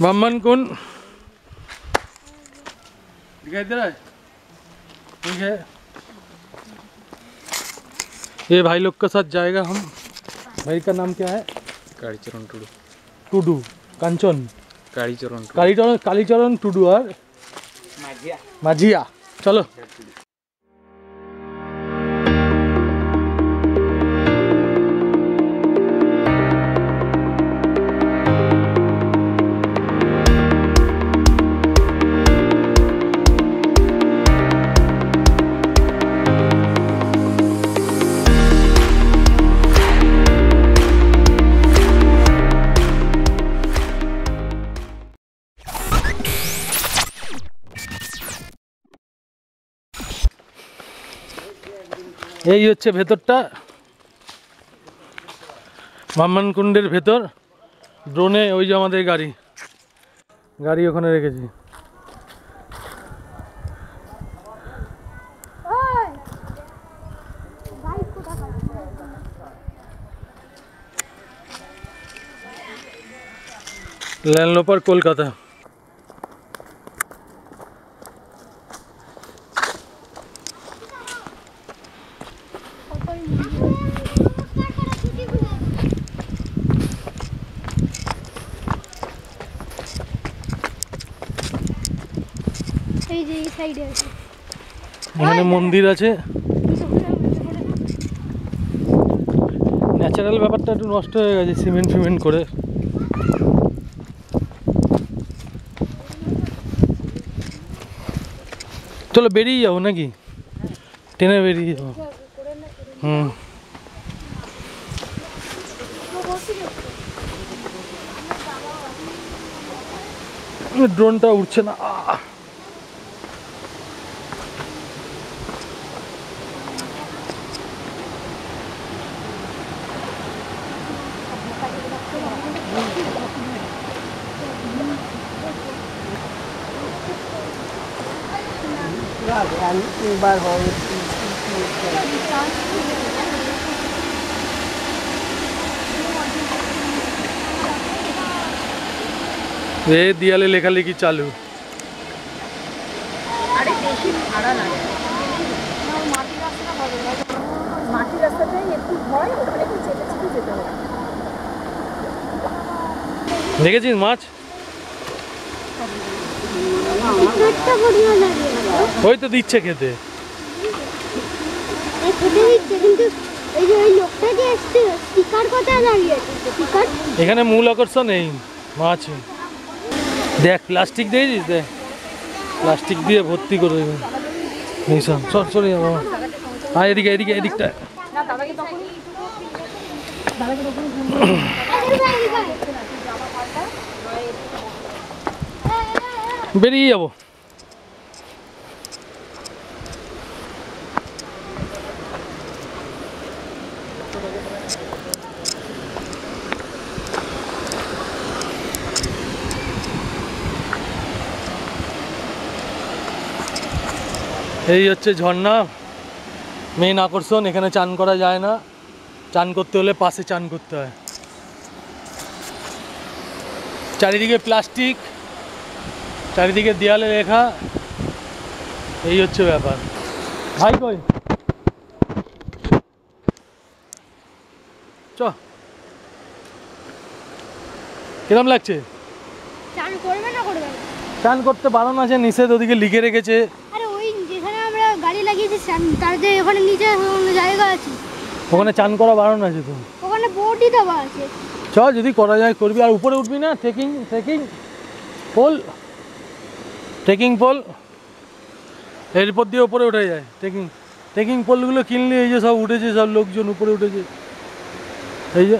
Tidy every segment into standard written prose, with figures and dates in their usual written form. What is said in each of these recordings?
बामन कौन दिखाई दे रहा है? ठीक है, ये भाई लोग के साथ जाएगा हम। भाई का नाम क्या है? कालीचरण टुडू। टुडू कांचन कालीचरण टुडू और माझिया। चलो এই হচ্ছে ভেতরটা, বামনকুণ্ডের ভেতর। ড্রোনে ওই যে আমাদের গাড়ি ওখানে রেখেছি। ল্যান্ডলোপার কলকাতা। এখানে মন্দির আছে। ন্যাচারাল ব্যাপারটা একটু নষ্ট হয়ে গেছে সিমেন্ট ফিমেন্ট করে। চলো বেরিয়ে যাবো নাকি? ট্রেনে বেরিয়ে যাবো। ড্রোনটা উঠছে না। ये दियाले लेखालेखी चालू। দেখেছিস মাছ? ওই তো দিচ্ছে খেতে। এখানে মূল আকর্ষণ এই মাছ। দেখ প্লাস্টিক দিয়েছিস, দেখ প্লাস্টিক দিয়ে ভর্তি করে দেবেন। নিশান সরি বাবা, হ্যাঁ এদিকে এদিকে এদিকটা। বেরিয়ে যাবো। এই হচ্ছে ঝর্ণা, মেইন আকর্ষণ। এখানে চান করা যায় না, চান করতে হলে পাশে চান করতে হয়। চারিদিকে প্লাস্টিক, চারিদিকে দেয়ালে লেখা, এই হচ্ছে ব্যাপার। ভাই কই চ, কিরম লাগছে? চান করবে না করবে না? চান করতে বারণ আছে, নিষেধ ওদিকে লিখে রেখেছে। আরে ওই যেখানে আমরা গাড়ি লাগিয়েছি তার যে ওখানে নিচে জায়গা আছে, ওখানে চান করা বারণ আছে তো। ওখানে বোর্ডই দেওয়া আছে। চ যদি করা যায় করবি। আর উপরে উঠবি না? ট্রেকিং পোল এরপর দিয়ে উপরে উঠে যায়। ট্রেকিং পোলগুলো কিনলে এই যে সব উঠেছে, সব লোকজন উপরে উঠেছে। এই যে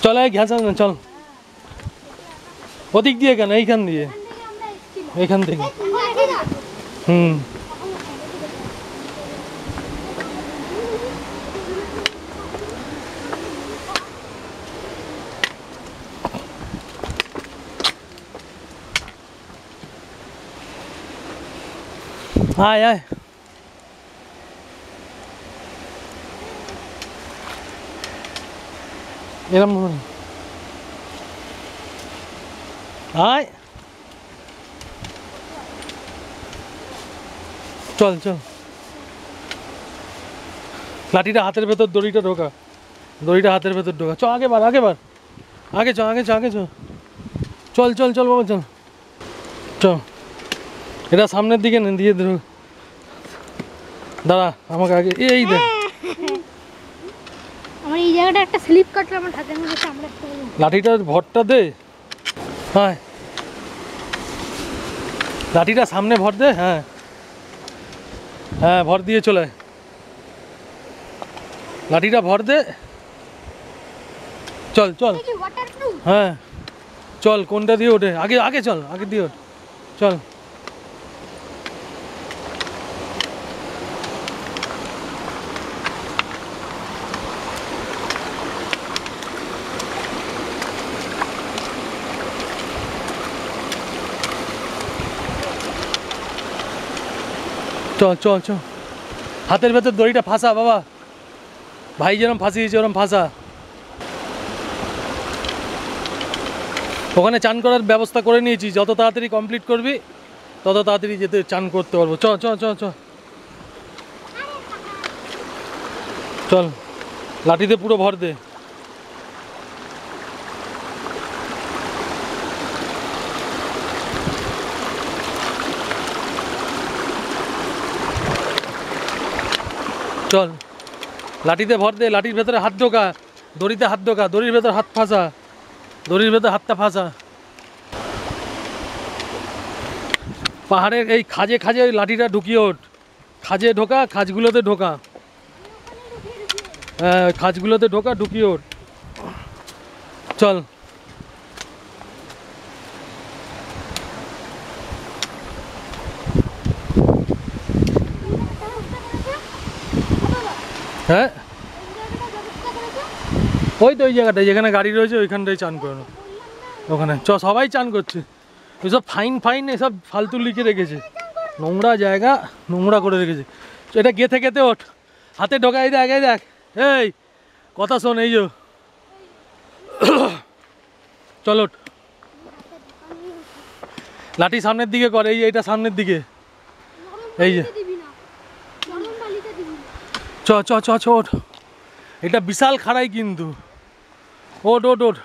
চল ঘ্যাস না, চল ওদিক দিয়ে। কেন এইখান দিয়ে? এইখান থেকে। আয় আয় এরম আয় চল চল লাঠিটা হাতের ভেতর দড়িটা ঢোকা দড়িটা হাতের ভেতর ঢোকা চ আগে বার আগে বার আগে চ আগে চ আগে চ চল চল চল বাবা চল চ এটা সামনের দিকে না দিয়ে দাঁড়া আমাকে আগে এই দে আমার এই জায়গাটা একটা স্লিপ কাটলো আমার হাতের মধ্যে চামড়া পড়ে গেল। লাঠিটার ভরটা দে হ্যাঁ লাঠিটা সামনে ভর দে হ্যাঁ হ্যাঁ ভর দিয়ে চলে লাঠিটা ভর দে চল চল এটা কি ওয়াটারপ্রুফ? হ্যাঁ চল কোনটা দিয়ে ওঠে আগে আগে চল আগে দিয়ে ওঠ চল চল চল চল হাতের ভেতর দড়িটা ফাঁসা বাবা ভাই যেরকম ফাঁসিয়েছে ওরকম ফাঁসা ওখানে চান করার ব্যবস্থা করে নিয়েছি যত তাড়াতাড়ি কমপ্লিট করবি তত তাড়াতাড়ি যেতে চান করতে পারবো চ চ চ চ চল লাঠিতে পুরো ভর দে চল লাঠিতে ভর দে লাঠির ভেতরে হাত ঢোকা দড়িতে হাত ঢোকা দড়ির ভেতর হাত ফাঁসা দড়ির ভেতর হাতটা ফাঁসা পাহাড়ের এই খাজে খাজে ওই লাঠিটা ঢুকিয়ে ওঠ খাজে ঢোকা খাজগুলোতে ঢোকা হ্যাঁ ওই খাজগুলোতে ঢোকা ঢুকিয়ে ওঠ চল হ্যাঁ ওই তো ওই জায়গাটায় যেখানে গাড়ি রয়েছে ওইখানটায় চান করানো ওখানে চ সবাই চান করছে ওইসব ফাইন ফাইন এসব ফালতু লিখে রেখেছে নোংরা জায়গা নোংরা করে রেখেছে এটা গেথে গেথে ওঠ হাতে ঢোকাই দেখ এই দেখ এই কথা শোন এই যে চল ওঠ লাঠি সামনের দিকে কর এই এইটা সামনের দিকে এই যে চ চ চ চ ওঠ এটা বিশাল খাড়াই কিন্তু ওঠ ওঠ ওঠ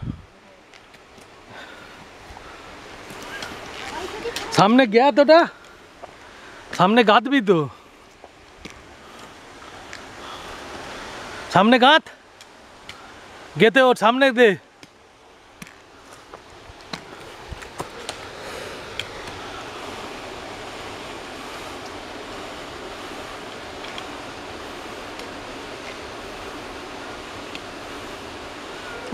সামনে গ্যাত ওটা সামনে গাঁথবি তো সামনে গাঁথ গেতে ওঠ সামনে দে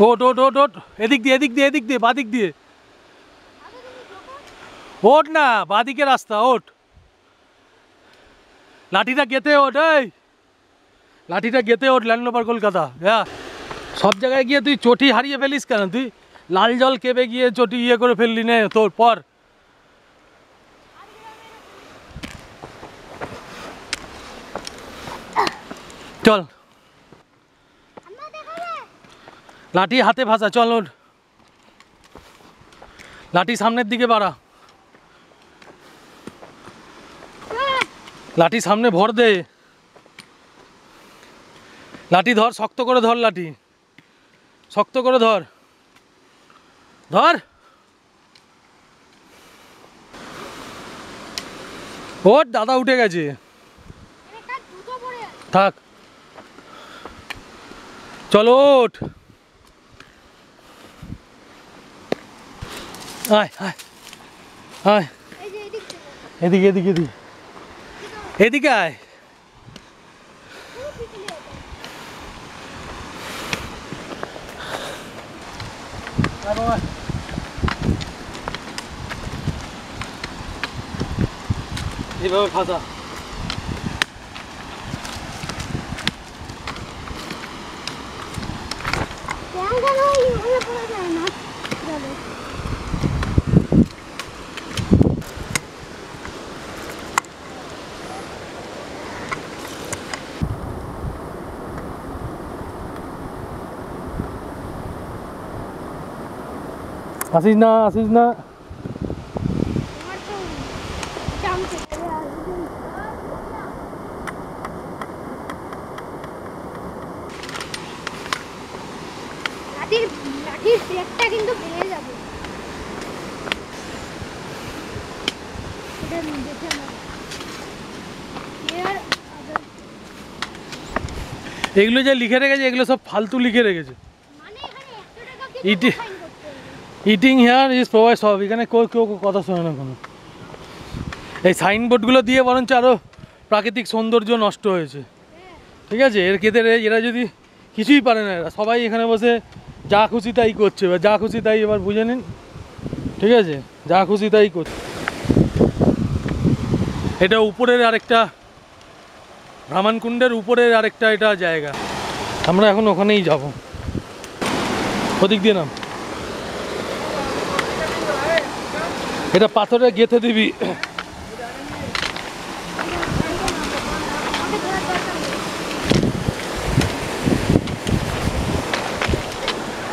ওঠ ওঠ ওঠ ওঠ এদিক দিয়ে এদিক দিয়ে এদিক দিয়ে বাদিক দিয়ে ওঠ না বাদিকে রাস্তা ওঠ লাঠিটা গেতে ওঠ এই লাঠিটা গেতে ওঠ ল্যান্ড ওভার কলকাতা হ্যাঁ সব জায়গায় গিয়ে তুই চটি হারিয়ে ফেলিস কেন তুই লাল জল কেঁপে গিয়ে চটি ইয়ে করে ফেললি নে তোর পর চল লাঠি হাতে ভাসা চল ওঠ লাঠি সামনের দিকে বাড়া লাঠি সামনে ভর দে লাঠি ধর শক্ত করে ধর লাঠি শক্ত করে ধর ধর ওঠ দাদা উঠে গেছে থাক চলো ওঠ আয় আয় আয় এদিকে এদিকে এদিকে এদিকে আয় এইভাবে ফাঁসা আসিস না, আসিস না। আমার তো জাম থেকে লাঠির লাঠির ব্রেকটা কিন্তু ভেঙে যাবে। এটা দেখে না এর এগুলো যে লিখে রেখেছে এগুলো সব ফালতু লিখে রেখেছে। মানে এখানে 100 টাকা ইটি কি ফাইন করতে হবে? ইটিং হেয়ার ইজ প্রোভাইড সব, এখানে কেউ কেউ কথা শোনে না কোনো। এই সাইনবোর্ডগুলো দিয়ে বরঞ্চ আরও প্রাকৃতিক সৌন্দর্য নষ্ট হয়েছে। ঠিক আছে, এরা যদি কিছুই পারে না, এরা সবাই এখানে বসে যা খুশি তাই করছে, বা যা খুশি তাই এবার বুঝে নিন। ঠিক আছে, যা খুশি তাই করছে। এটা উপরের আরেকটা ভ্রমণকুণ্ডের উপরের আরেকটা এটা জায়গা। আমরা এখন ওখানেই যাব। ওদিক দিয়ে নাম, এটা পাথরে গেঁথে দিবি।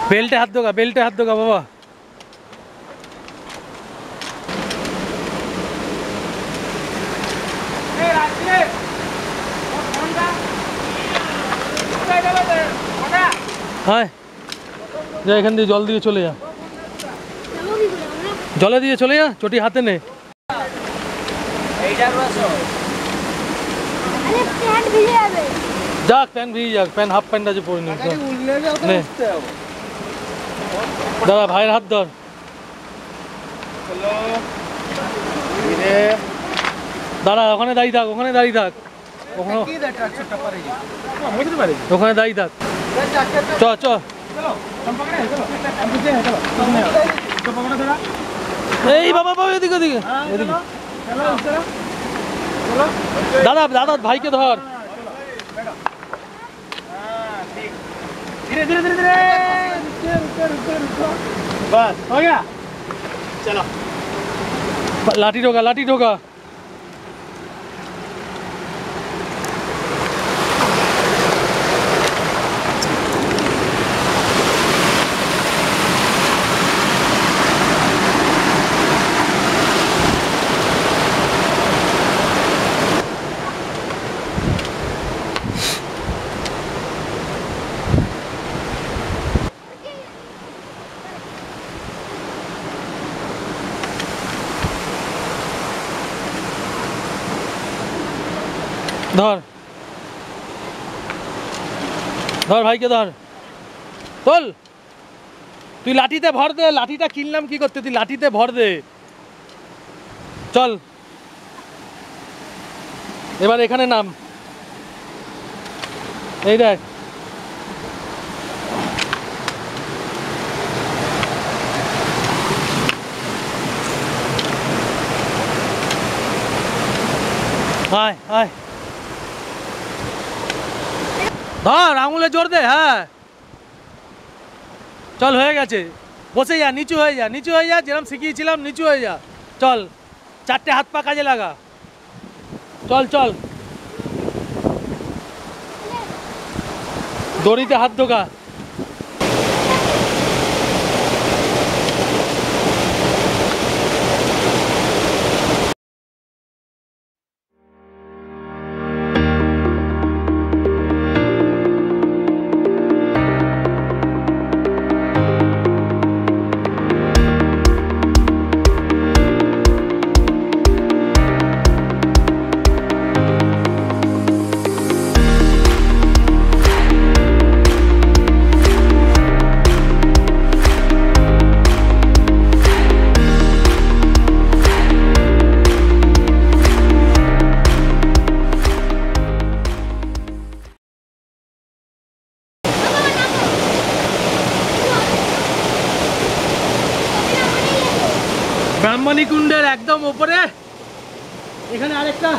বেল্টে হাত দোগা, বেল্টে হাত দোগা বাবা। হ্যাঁ, যা এখান দিয়ে জল দিয়ে চলে যা, যাবো কি করে আমরা? জলে দিয়ে চলে যা, চটি হাতে নে। আরে প্যান্ট ভিজে যাবে। যাক, প্যান্ট ভিজে যাক, প্যান্ট হাফ প্যান্ট আছে পরে নে। নে। দাদা ভাইয়ের হাত ধর। দাদা ওখানে দাঁড়িয়ে থাক, ওখানে দাঁড়িয়ে থাক, ওখানে ওখানে দাঁড়িয়ে থাক। চ চ, এই বাবা বাবা এদিকে এদিকে এদিকে। দাদা দাদা ভাইকে ধর। धीरे धीरे धीरे धीरे बस हो गया चलो লাঠি ঢোকা, লাঠি ঢোকা। ধর ধর ভাইকে ধর, তোল। তুই লাঠিতে ভর দে, লাঠিটা কিনলাম কি করতে, তুই লাঠিতে ভর দে। চল এবার এখানে নাম, এই দেখ। আয় আয়, ধর আঙুলে জোর দে। হ্যাঁ চল, হয়ে গেছে। বসে যা, নিচু হয়ে যা, নিচু হয়ে যা, যেরকম শিখিয়েছিলাম নিচু হয়ে যা। চল, চারটে হাত পা কাজে লাগা। চল চল, দড়িতে হাত ঢোকা। ব্রাহ্মণী কুণ্ডের একদম উপরে এখানে আরেকটা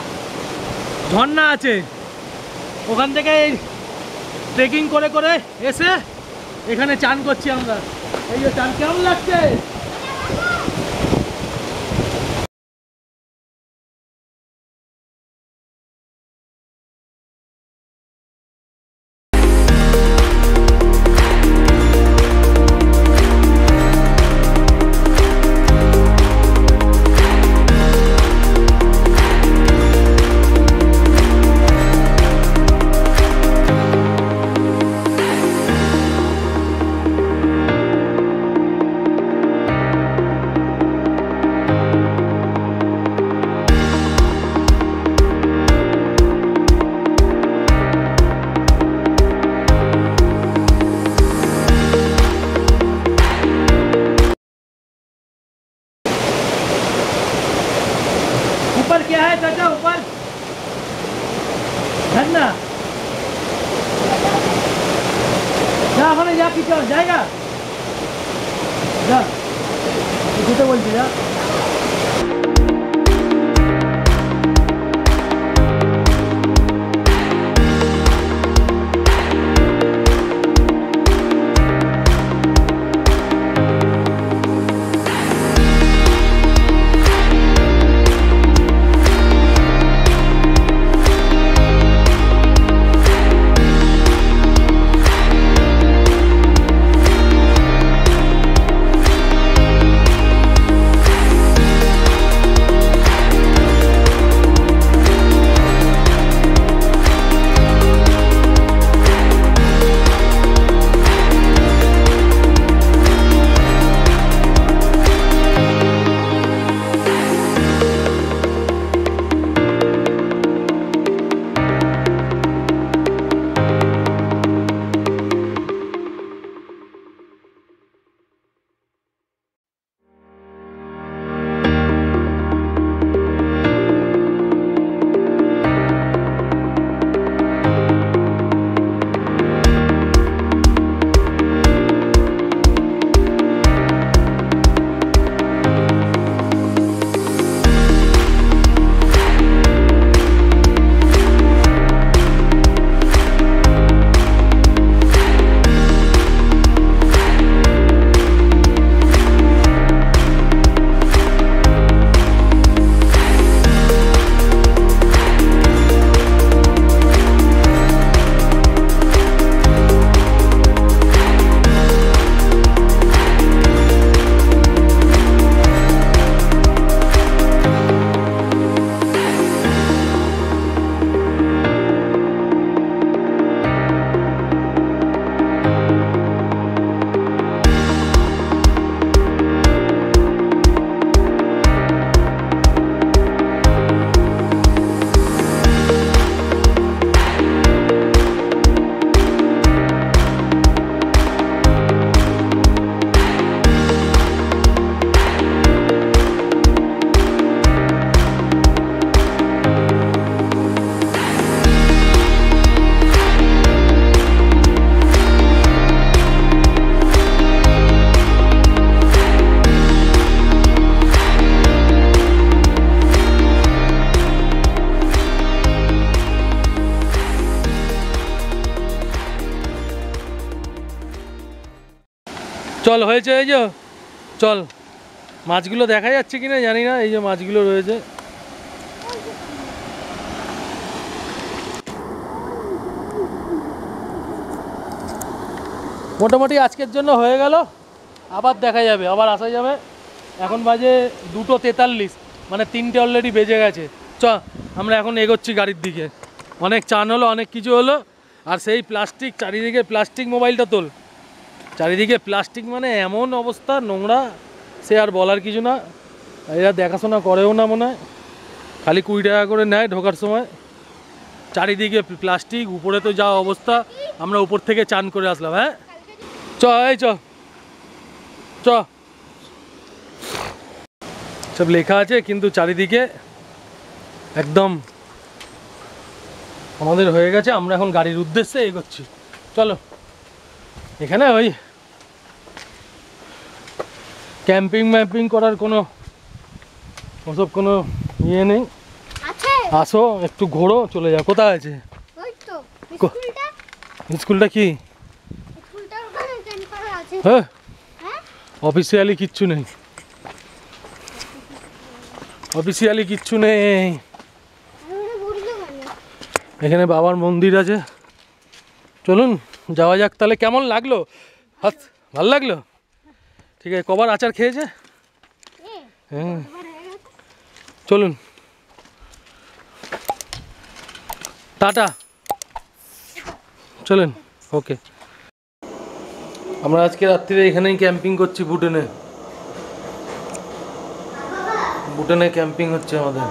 ঝর্ণা আছে, ওখান থেকে ট্রেকিং করে করে এসে এখানে চান করছি আমরা। এই যে চান কেমন লাগছে? क्या है चाचा ऊपर झरना जा ওখানে যা কি চল জায়গা যা যেতে বলছি যা চল হয়েছে এই যে চল মাছগুলো দেখা যাচ্ছে কিনা জানি না এই যে মাছগুলো রয়েছে মোটামুটি আজকের জন্য হয়ে গেল আবার দেখা যাবে আবার আসা যাবে এখন বাজে 2:43 মানে 3টে অলরেডি বেজে গেছে চ আমরা এখন এগোচ্ছি গাড়ির দিকে অনেক চান হলো অনেক কিছু হলো আর সেই প্লাস্টিক চারিদিকে প্লাস্টিক মোবাইলটা তোল চারিদিকে প্লাস্টিক মানে এমন অবস্থা নোংরা সে আর বলার কিছু না এরা দেখাশোনা করেও না মনে হয় খালি 20 টাকা করে নেয় ঢোকার সময় চারিদিকে প্লাস্টিক উপরে তো যা অবস্থা আমরা উপর থেকে চান করে আসলাম হ্যাঁ চ এই চ চ সব লেখা আছে কিন্তু চারিদিকে একদম আমাদের হয়ে গেছে আমরা এখন গাড়ির উদ্দেশ্যে এগোচ্ছি চলো এখানে ওই ক্যাম্পিং ম্যাম্পিং করার কোনো ওসব কোনো ইয়ে নেই আসো একটু ঘোরো চলে যাও কোথায় আছে স্কুলটা কি হ্যাঁ অফিসিয়ালি কিচ্ছু নেই অফিসিয়ালি কিচ্ছু নেই এখানে বাবার মন্দির আছে চলুন যাওয়া যাক তাহলে কেমন লাগলো হাত ভালো লাগলো ঠিক আছে কবার আচার খেয়েছে হ্যাঁ চলুন টাটা চলুন ওকে আমরা আজকে রাত্রিরে এখানেই ক্যাম্পিং করছি ভুটানে ক্যাম্পিং হচ্ছে আমাদের